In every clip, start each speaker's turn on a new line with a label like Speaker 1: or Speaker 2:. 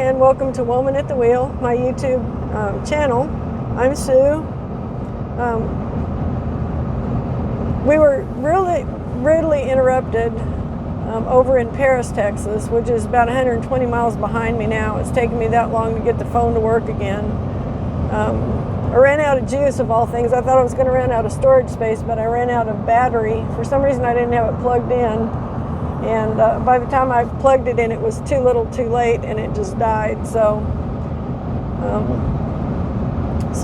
Speaker 1: and welcome to Woman at the Wheel, my YouTube channel. I'm Sue. We were really rudely interrupted over in Paris, Texas, which is about 120 miles behind me now. It's taken me that long to get the phone to work again. I ran out of juice, of all things. I thought I was going to run out of storage space, but I ran out of battery. For some reason, I didn't have it plugged in. And by the time I plugged it in, it was too little too late, and it just died. So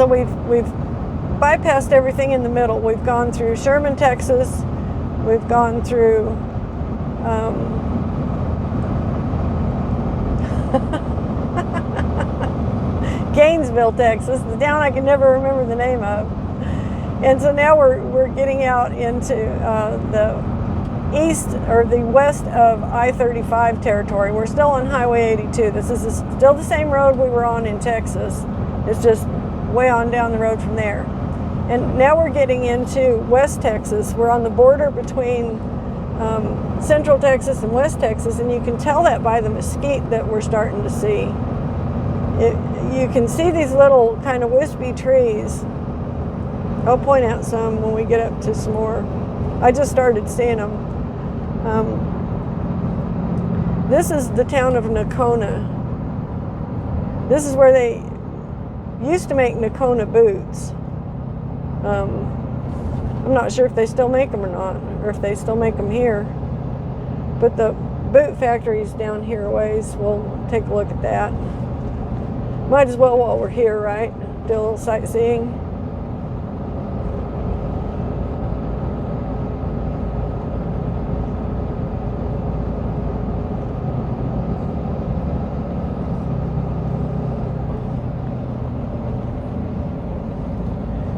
Speaker 1: we've bypassed everything in the middle. We've gone through Sherman, Texas. We've gone through Gainesville, Texas, the town I can never remember the name of. And so now we're getting out into the east or the west of I-35 territory. We're still on Highway 82. This is still the same road we were on in Texas. It's just way on down the road from there. And now we're getting into West Texas. We're on the border between Central Texas and West Texas, and you can tell that by the mesquite that we're starting to see. You can see these little kind of wispy trees. I'll point out some when we get up to some more. I just started seeing them. This is the town of Nocona. This is where they used to make Nocona boots. I'm not sure if they still make them or not, or if they still make them here. But the boot factory's down here a ways. We'll take a look at that. Might as well while we're here, right? Do a little sightseeing.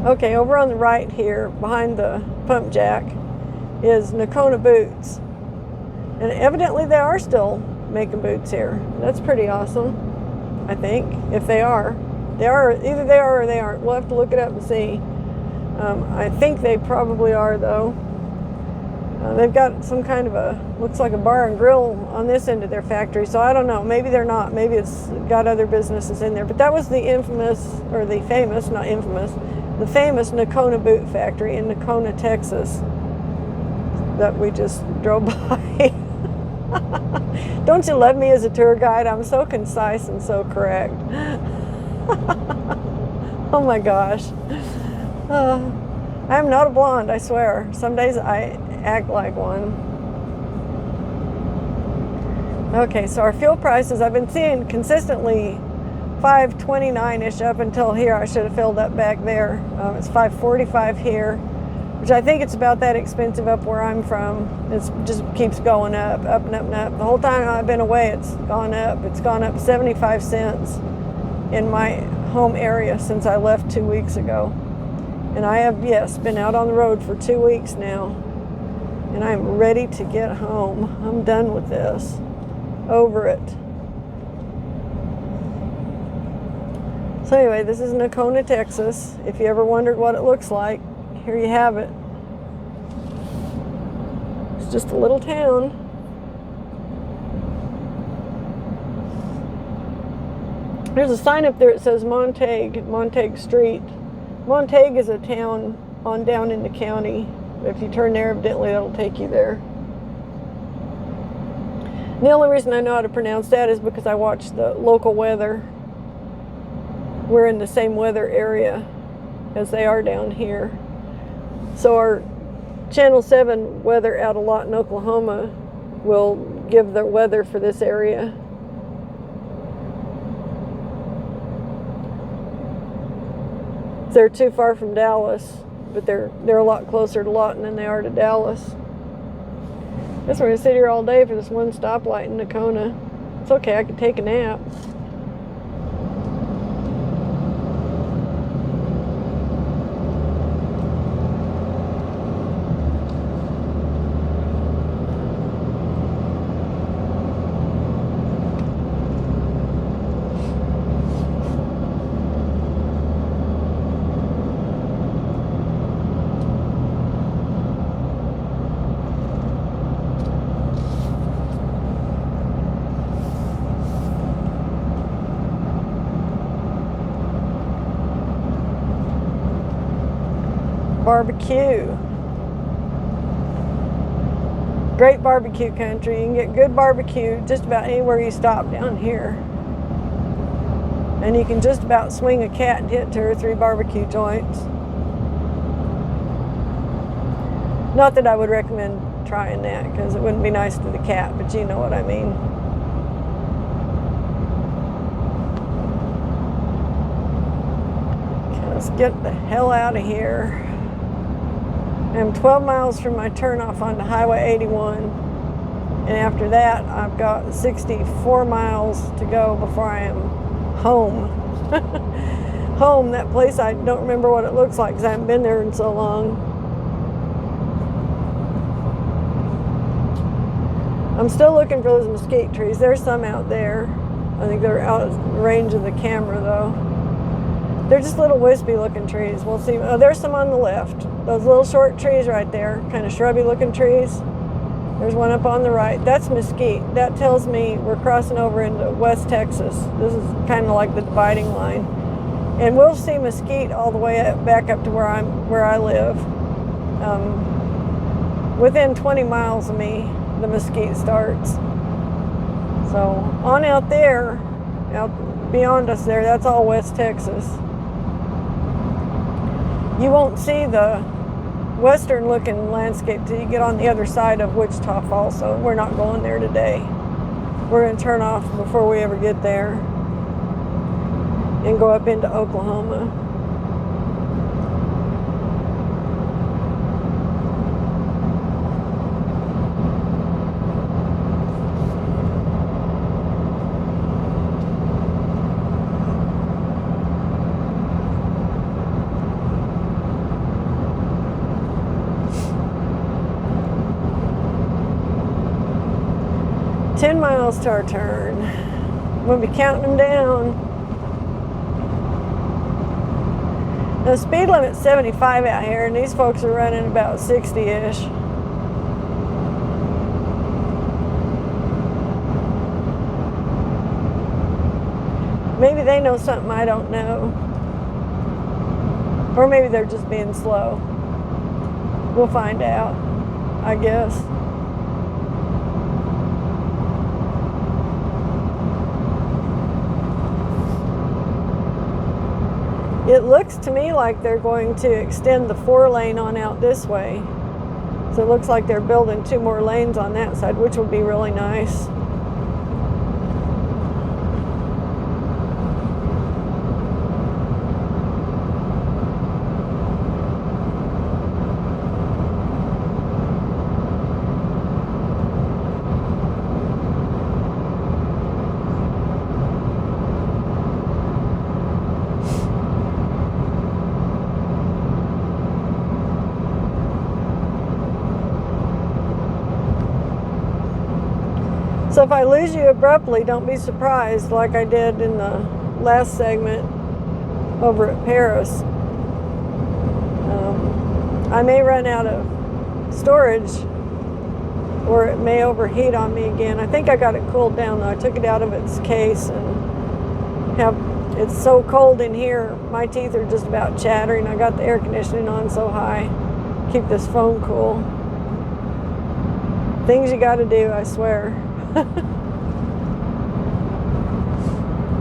Speaker 1: Okay, over on the right here, behind the pump jack, is Nocona Boots. And evidently they are still making boots here. That's pretty awesome, I think, if they are. Either they are or they aren't. We'll have to look it up and see. I think they probably are, though. They've got some kind of looks like a bar and grill on this end of their factory, so I don't know. Maybe they're not. Maybe it's got other businesses in there. But that was the infamous, or the famous, not infamous, the famous Nocona Boot Factory in Nocona, Texas, that we just drove by. Don't you love me as a tour guide? I'm so concise and so correct. Oh my gosh. I am not a blonde, I swear. Some days I act like one. Okay, so our fuel prices, I've been seeing consistently $5.29-ish up until here. I should have filled up back there. It's $5.45 here, which I think it's about that expensive up where I'm from. It just keeps going up and up and up. The whole time I've been away, it's gone up. It's gone up 75 cents in my home area since I left 2 weeks ago. And I have, yes, been out on the road for 2 weeks now. And I'm ready to get home. I'm done with this. Over it. So anyway, this is Nocona, Texas. If you ever wondered what it looks like, here you have it. It's just a little town. There's a sign up there that says Montague Street. Montague is a town on down in the county. If you turn there, evidently that'll take you there. And the only reason I know how to pronounce that is because I watch the local weather. We're in the same weather area as they are down here. So our Channel 7 weather out a lot in Oklahoma will give the weather for this area. They're too far from Dallas, but they're a lot closer to Lawton than they are to Dallas. I guess we're gonna sit here all day for this one stoplight in Nocona. It's okay, I could take a nap. barbecue. Great barbecue country. You can get good barbecue just about anywhere you stop down here. And you can just about swing a cat and hit 2 or 3 barbecue joints. Not that I would recommend trying that, because it wouldn't be nice to the cat, but you know what I mean. Okay, let's get the hell out of here. I'm 12 miles from my turnoff onto Highway 81, and after that I've got 64 miles to go before I am home. Home, that place I don't remember what it looks like because I haven't been there in so long. I'm still looking for those mesquite trees. There's some out there. I think they're out of range of the camera though. They're just little wispy looking trees. We'll see. Oh, there's some on the left. Those little short trees right there, kind of shrubby looking trees. There's one up on the right. That's mesquite. That tells me we're crossing over into West Texas. This is kind of like the dividing line. And we'll see mesquite all the way back up to where I live. Within 20 miles of me, the mesquite starts. So on out there, out beyond us there, that's all West Texas. You won't see the western looking landscape till you get on the other side of Wichita Falls, so we're not going there today. We're going to turn off before we ever get there and go up into Oklahoma. 10 miles to our turn. We'll be counting them down. The speed limit's 75 out here, and these folks are running about 60-ish. Maybe they know something I don't know. Or maybe they're just being slow. We'll find out, I guess. It looks to me like they're going to extend the 4-lane on out this way. So it looks like they're building 2 more lanes on that side, which would be really nice. So if I lose you abruptly, don't be surprised like I did in the last segment over at Paris. I may run out of storage or it may overheat on me again. I think I got it cooled down though. I took it out of its case and it's so cold in here, my teeth are just about chattering. I got the air conditioning on so high. Keep this phone cool. Things you gotta do, I swear.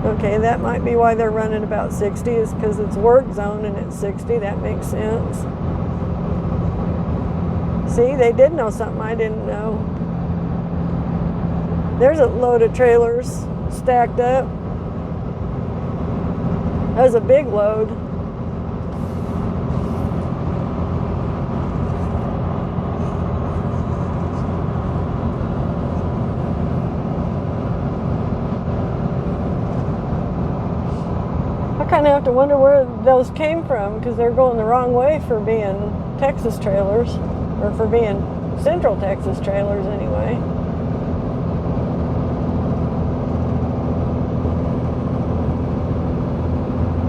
Speaker 1: Okay, that might be why they're running about 60, is because it's work zone and it's 60. That makes sense. See, they did know something I didn't know. There's a load of trailers stacked up. That was a big load. I kind of have to wonder where those came from, because they're going the wrong way for being Texas trailers, or for being Central Texas trailers anyway.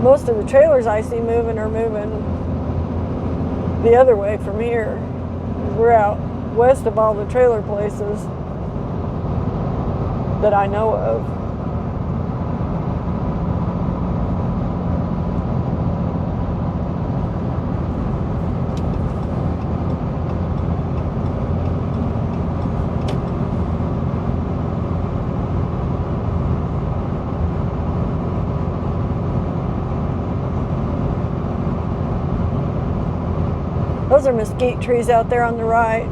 Speaker 1: Most of the trailers I see moving are moving the other way from here. We're out west of all the trailer places that I know of. Those are mesquite trees out there on the right.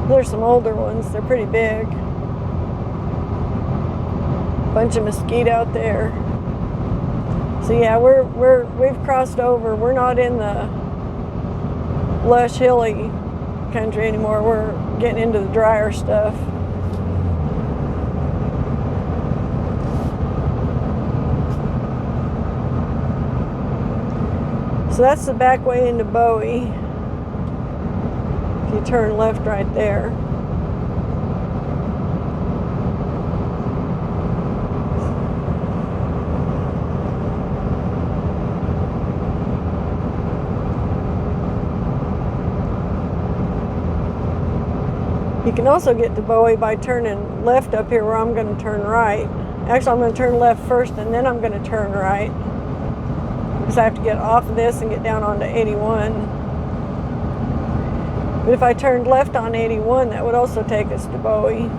Speaker 1: There's some older ones. They're pretty big. Bunch of mesquite out there. So yeah, we've crossed over. We're not in the lush, hilly country anymore. We're getting into the drier stuff. So that's the back way into Bowie. If you turn left right there. You can also get to Bowie by turning left up here where I'm going to turn right. Actually, I'm going to turn left first and then I'm going to turn right. Because I have to get off of this and get down onto 81. But if I turned left on 81, that would also take us to Bowie.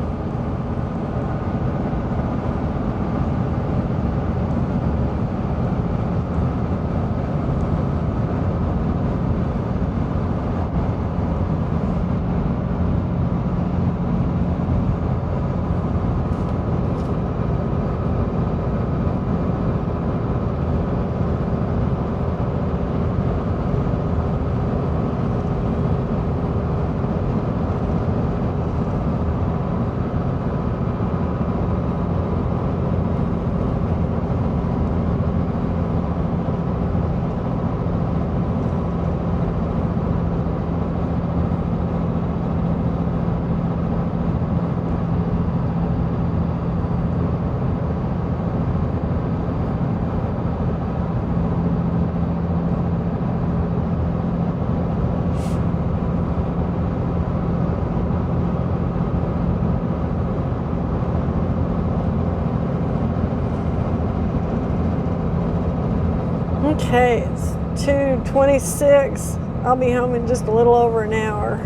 Speaker 1: Okay, it's 2:26. I'll be home in just a little over an hour.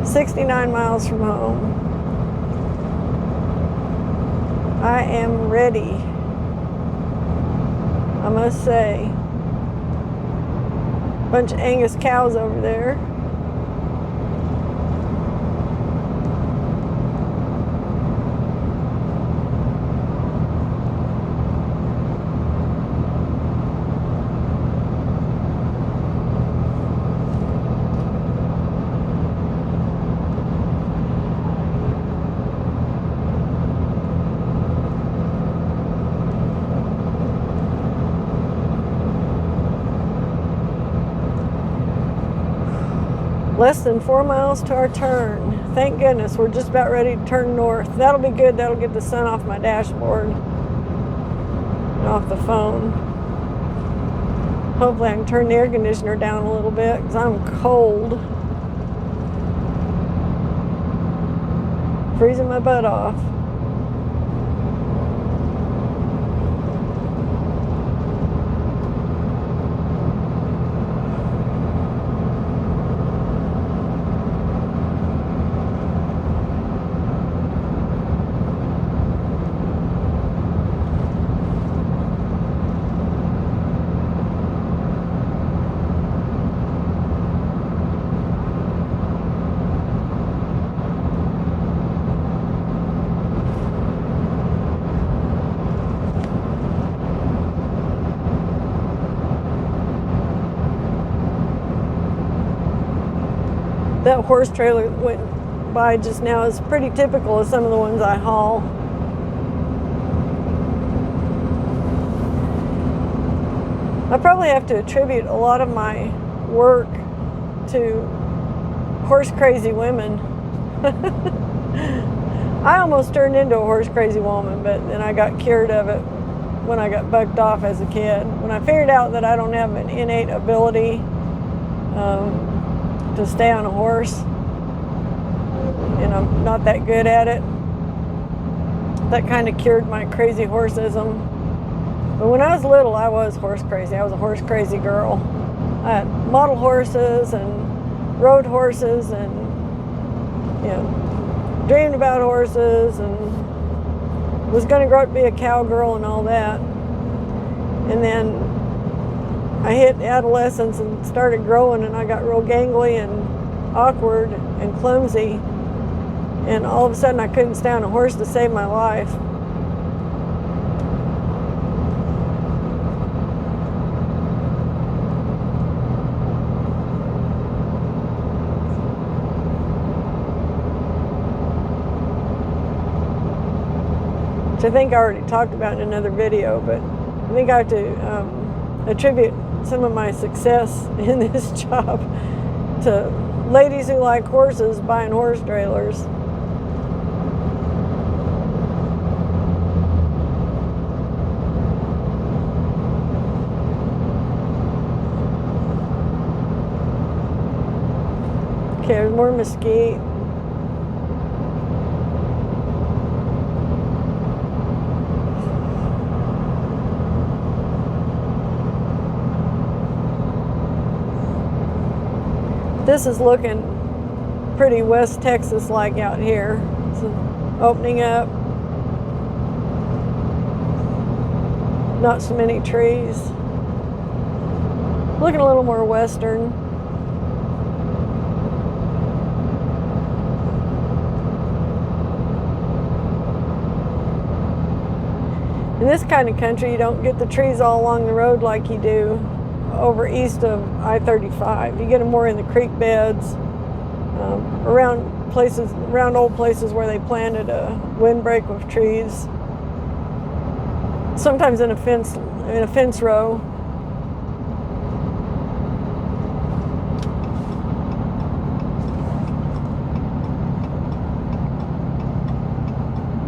Speaker 1: 69 miles from home. I am ready, I must say. Bunch of Angus cows over there. Less than 4 miles to our turn. Thank goodness, we're just about ready to turn north. That'll be good. That'll get the sun off my dashboard and off the phone. Hopefully I can turn the air conditioner down a little bit because I'm cold. Freezing my butt off. That horse trailer that went by just now is pretty typical of some of the ones I haul. I probably have to attribute a lot of my work to horse crazy women. I almost turned into a horse crazy woman, but then I got cured of it when I got bucked off as a kid. When I figured out that I don't have an innate ability to stay on a horse, and I'm not that good at it, that kind of cured my crazy horsism. But when I was little, I was horse crazy. I was a horse crazy girl. I had model horses and rode horses and, you know, dreamed about horses and was going to grow up to be a cowgirl and all that. And then I hit adolescence and started growing, and I got real gangly and awkward and clumsy. And all of a sudden I couldn't stay on a horse to save my life. Which I think I already talked about in another video, but I think I have to attribute some of my success in this job to ladies who like horses buying horse trailers. Okay, there's more mesquite. This is looking pretty West Texas-like out here. It's opening up. Not so many trees. Looking a little more western. In this kind of country, you don't get the trees all along the road like you do over east of I-35. You get them more in the creek beds, around old places where they planted a windbreak with trees. Sometimes in a fence row.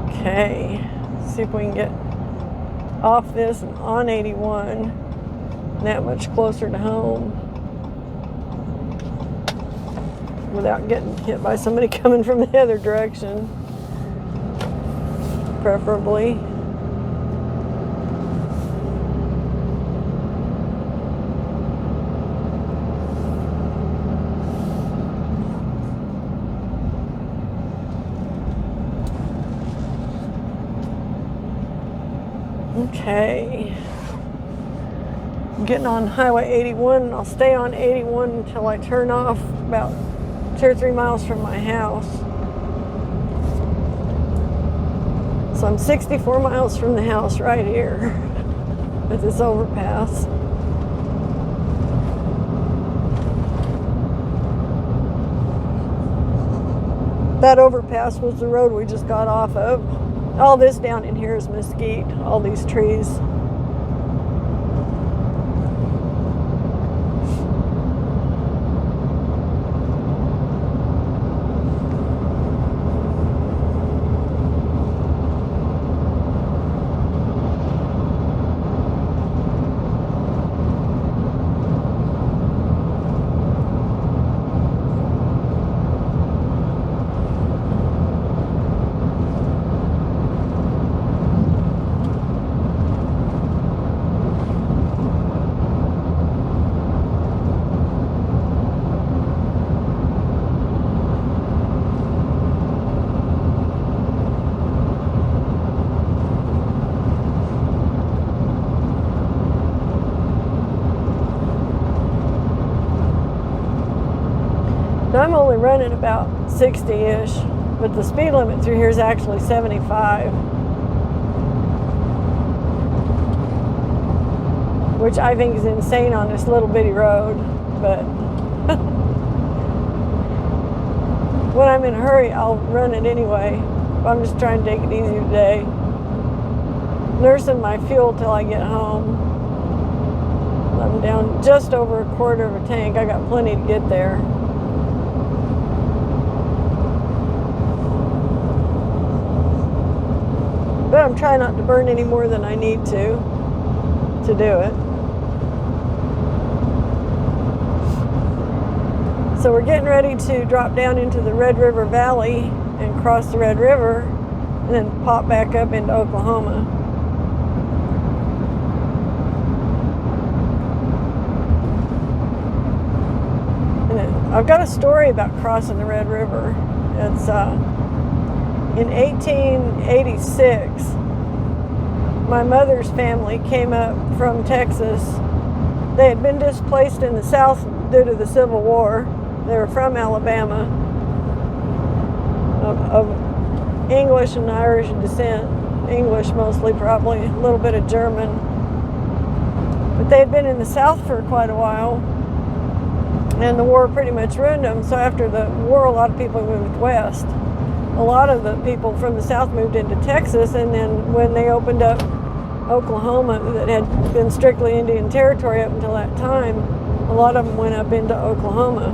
Speaker 1: Okay, see if we can get off this and on 81. That much closer to home without getting hit by somebody coming from the other direction, preferably. Okay. I'm getting on Highway 81, and I'll stay on 81 until I turn off about 2 or 3 miles from my house. So I'm 64 miles from the house right here at this overpass. That overpass was the road we just got off of. All this down in here is mesquite, all these trees. Now I'm only running about 60-ish, but the speed limit through here is actually 75. Which I think is insane on this little bitty road, but when I'm in a hurry, I'll run it anyway. I'm just trying to take it easy today. Nursing my fuel till I get home. I'm down just over a quarter of a tank. I got plenty to get there. But I'm trying not to burn any more than I need to do it. So we're getting ready to drop down into the Red River Valley and cross the Red River and then pop back up into Oklahoma. And I've got a story about crossing the Red River. It's in 1886, my mother's family came up from Texas. They had been displaced in the South due to the Civil War. They were from Alabama, of English and Irish descent. English mostly, probably a little bit of German. But they had been in the South for quite a while, and the war pretty much ruined them. So after the war, a lot of people moved west. A lot of the people from the South moved into Texas, and then when they opened up Oklahoma, that had been strictly Indian territory up until that time, a lot of them went up into Oklahoma.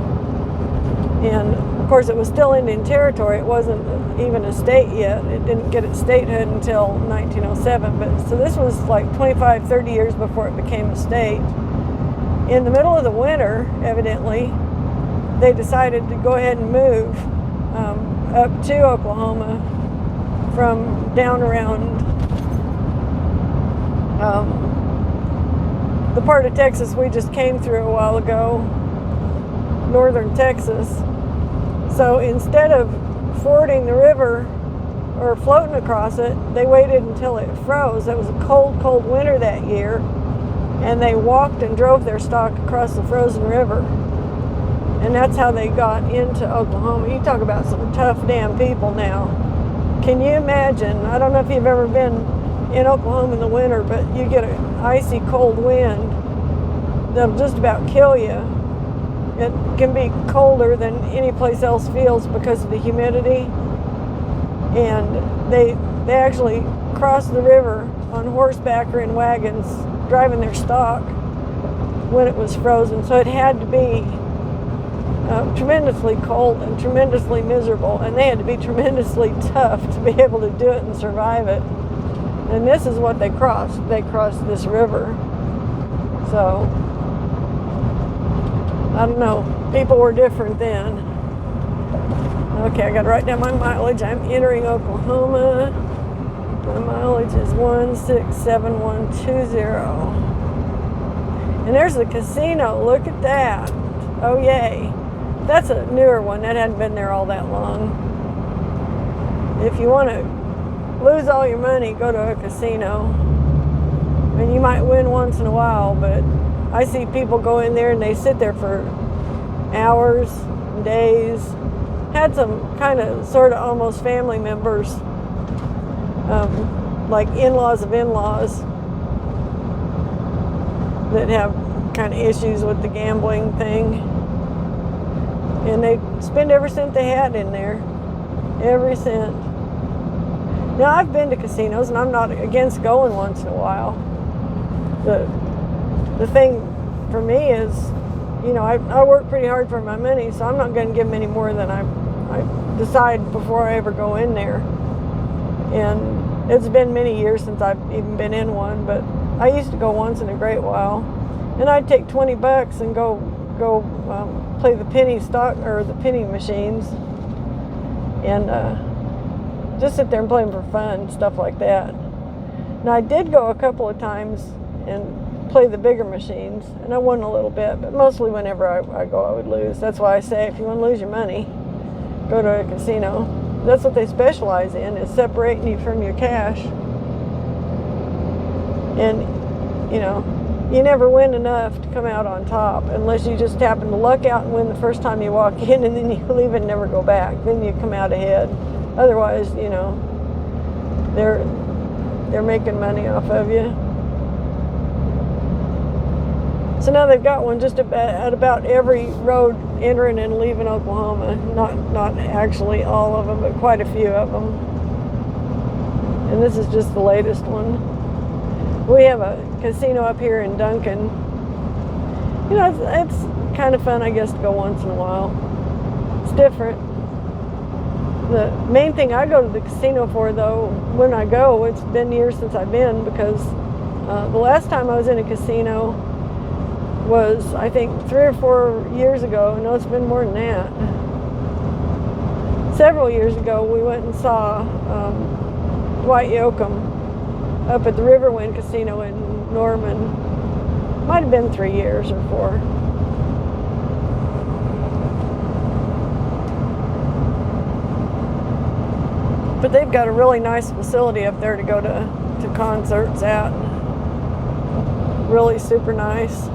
Speaker 1: And of course it was still Indian territory. It wasn't even a state yet. It didn't get its statehood until 1907. But so this was like 25, 30 years before it became a state. In the middle of the winter, evidently, they decided to go ahead and move up to Oklahoma from down around the part of Texas we just came through a while ago, northern Texas. So instead of fording the river or floating across it, they waited until it froze. It was a cold, cold winter that year, and they walked and drove their stock across the frozen river. And that's how they got into Oklahoma. You talk about some tough damn people now. Can you imagine? I don't know if you've ever been in Oklahoma in the winter, but you get an icy cold wind that'll just about kill you. It can be colder than any place else feels because of the humidity. And they actually crossed the river on horseback or in wagons, driving their stock when it was frozen. So it had to be tremendously cold and tremendously miserable, and they had to be tremendously tough to be able to do it and survive it. And this is what they crossed. They crossed this river. So I don't know. People were different then. Okay, I got to write down my mileage. I'm entering Oklahoma. My mileage is 167120. And there's the casino. Look at that. Oh, yay. That's a newer one. That hadn't been there all that long. If you want to lose all your money, go to a casino. I mean, you might win once in a while, but I see people go in there and they sit there for hours, days. Had some kind of sort of almost family members, like in-laws of in-laws, that have kind of issues with the gambling thing. And they spend every cent they had in there. Every cent. Now, I've been to casinos, and I'm not against going once in a while. The thing for me is, you know, I work pretty hard for my money, so I'm not going to give them any more than I decide before I ever go in there. And it's been many years since I've even been in one, but I used to go once in a great while. And I'd take $20 and go play the penny stock or the penny machines, and just sit there and play them for fun, stuff like that. Now, I did go a couple of times and play the bigger machines, and I won a little bit, but mostly whenever I go, I would lose. That's why I say if you want to lose your money, go to a casino. That's what they specialize in, is separating you from your cash. And, you know, you never win enough to come out on top unless you just happen to luck out and win the first time you walk in, and then you leave and never go back. Then you come out ahead. Otherwise, you know, they're making money off of you. So now they've got one just at about every road entering and leaving Oklahoma. Not actually all of them, but quite a few of them. And this is just the latest one. We have a casino up here in Duncan. You know, it's kind of fun, I guess, to go once in a while. It's different. The main thing I go to the casino for, though, when I go, it's been years since I've been, because the last time I was in a casino was, I think, 3 or 4 years ago. No, it's been more than that. Several years ago, we went and saw Dwight Yoakam up at the Riverwind Casino in Norman. Might have been 3 years or 4. But they've got a really nice facility up there to go to to concerts at. Really super nice.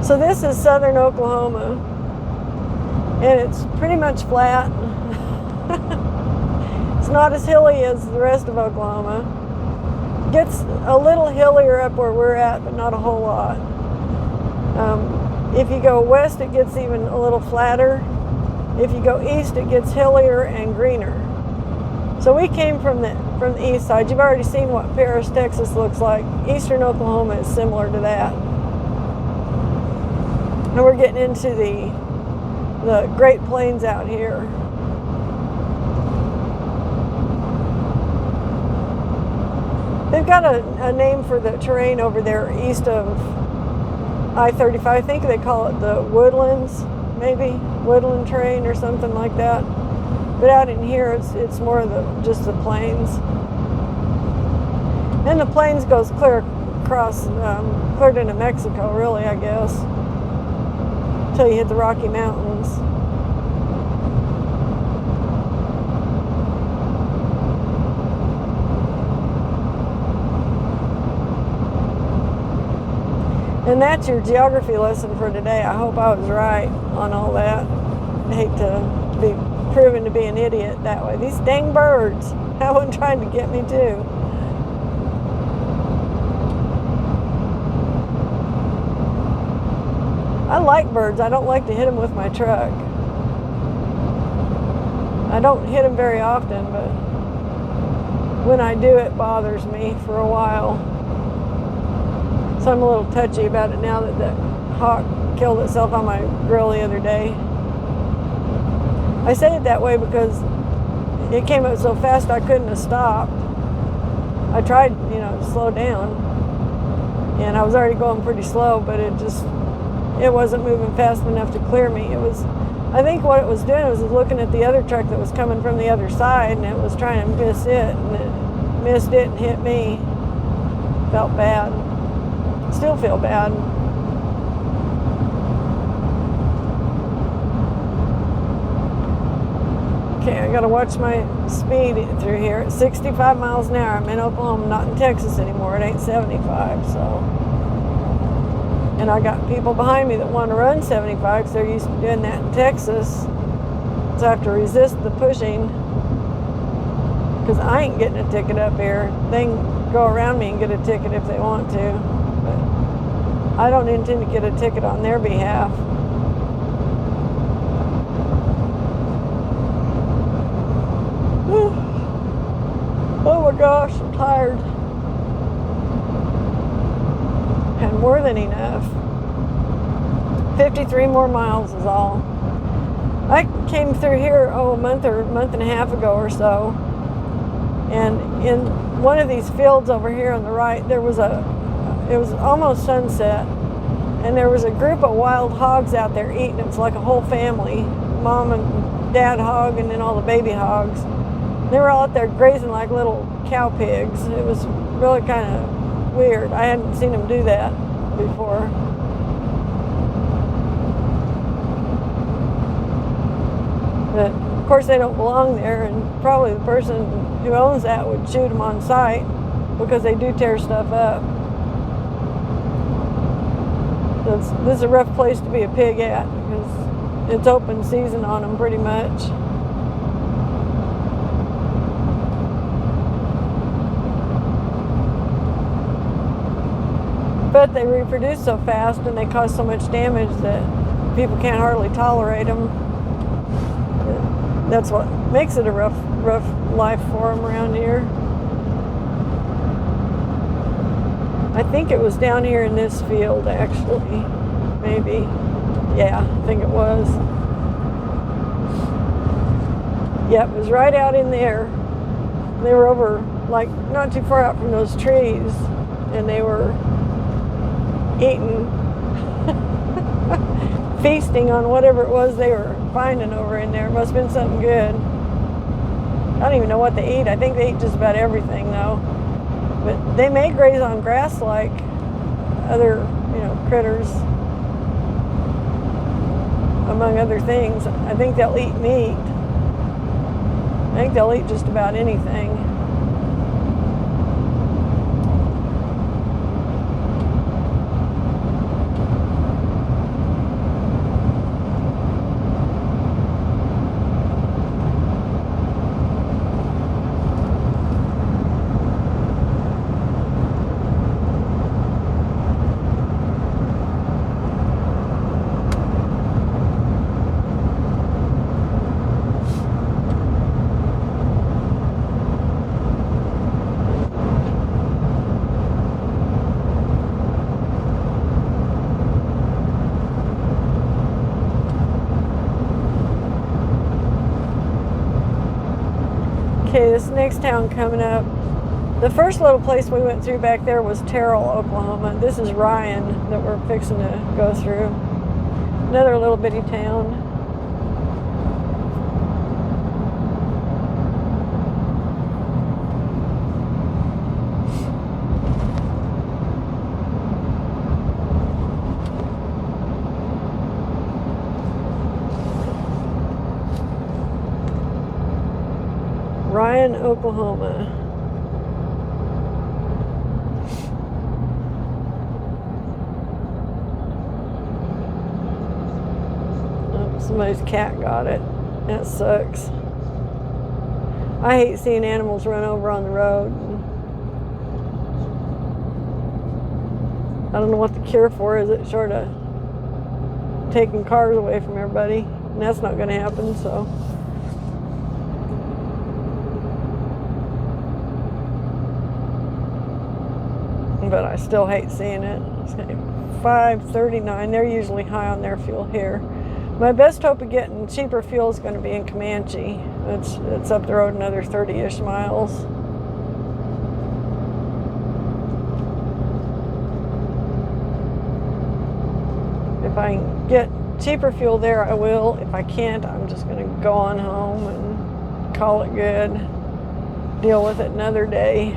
Speaker 1: So this is southern Oklahoma, and it's pretty much flat. It's not as hilly as the rest of Oklahoma. Gets a little hillier up where we're at, but not a whole lot. If you go west, it gets even a little flatter. If you go east, it gets hillier and greener. So we came from the east side. You've already seen what Paris, Texas looks like. Eastern Oklahoma is similar to that. And we're getting into the Great Plains out here. They've got a name for the terrain over there east of I-35. I think they call it the woodlands, maybe woodland terrain or something like that. But out in here, it's more of just the plains. And the plains goes clear across, clear to New Mexico, really, I guess, until you hit the Rocky Mountains. And that's your geography lesson for today. I hope I was right on all that. I hate to be proven to be an idiot that way. These dang birds have one trying to get me too. I like birds. I don't like to hit them with my truck. I don't hit them very often, but when I do, it bothers me for a while. So I'm a little touchy about it now that that hawk killed itself on my grill the other day. I say it that way because it came up so fast I couldn't have stopped. I tried, to slow down, and I was already going pretty slow, but it wasn't moving fast enough to clear me. I think what it was doing was looking at the other truck that was coming from the other side, and it was trying to miss it, and it missed it and hit me. Felt bad. Still feel bad. Okay, I gotta watch my speed through here. At 65 miles an hour. I'm in Oklahoma, not in Texas anymore. It ain't 75, so. And I got people behind me that want to run 75 because they're used to doing that in Texas. So I have to resist the pushing because I ain't getting a ticket up here. They can go around me and get a ticket if they want to. But I don't intend to get a ticket on their behalf. Oh my gosh, I'm tired. Had more than enough. 53 more miles is all. I came through here a month and a half ago or so, and in one of these fields over here on the right, it was almost sunset, and there was a group of wild hogs out there eating. It was like a whole family, mom and dad hog, and then all the baby hogs. They were all out there grazing like little cow pigs. It was really kind of weird. I hadn't seen them do that before. But of course they don't belong there, and probably the person who owns that would shoot them on sight because they do tear stuff up. This is a rough place to be a pig at because it's open season on them pretty much. But they reproduce so fast and they cause so much damage that people can't hardly tolerate them. That's what makes it a rough life for them around here. I think it was down here in this field, actually. Maybe. Yeah, I think it was. Yep, it was right out in there. They were over, like, not too far out from those trees, and they were eating, feasting on whatever it was they were finding over in there. It must have been something good. I don't even know what they eat. I think they eat just about everything, though. But they may graze on grass like other, critters. among other things. I think they'll eat meat. I think they'll eat just about anything. Okay, this next town coming up, the first little place we went through back there was Terrell, Oklahoma. This is Ryan that we're fixing to go through. Another little bitty town. Ryan, Oklahoma. Oh, somebody's cat got it. That sucks. I hate seeing animals run over on the road. I don't know what the cure for is. It short of taking cars away from everybody, and that's not going to happen. So. But I still hate seeing it. It's 5.39. They're usually high on their fuel here. My best hope of getting cheaper fuel is going to be in Comanche. It's up the road another 30-ish miles. If I can get cheaper fuel there, I will. If I can't, I'm just going to go on home and call it good. Deal with it another day.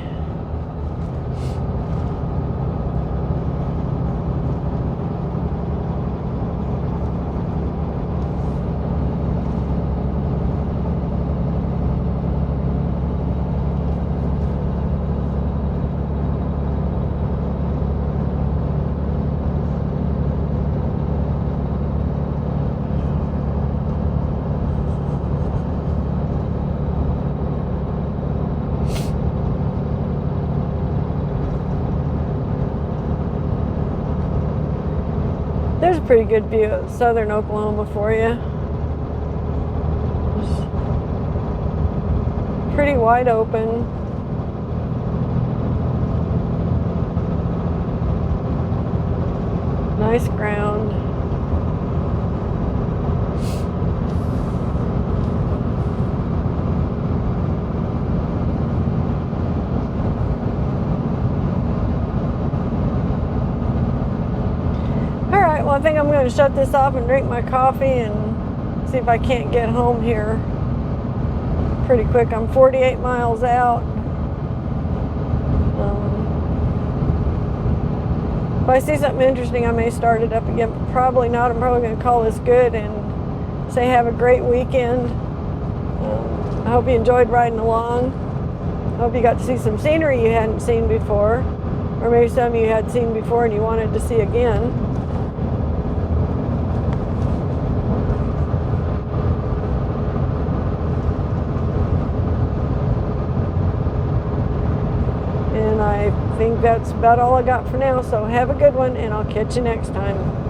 Speaker 1: There's a pretty good view of southern Oklahoma for you. It's pretty wide open. Nice ground. Well, I think I'm going to shut this off and drink my coffee and see if I can't get home here pretty quick. I'm 48 miles out. If I see something interesting, I may start it up again, but probably not. I'm probably going to call this good and say have a great weekend. I hope you enjoyed riding along. I hope you got to see some scenery you hadn't seen before, or maybe some you had seen before and you wanted to see again. And I think that's about all I got for now. So have a good one, and I'll catch you next time.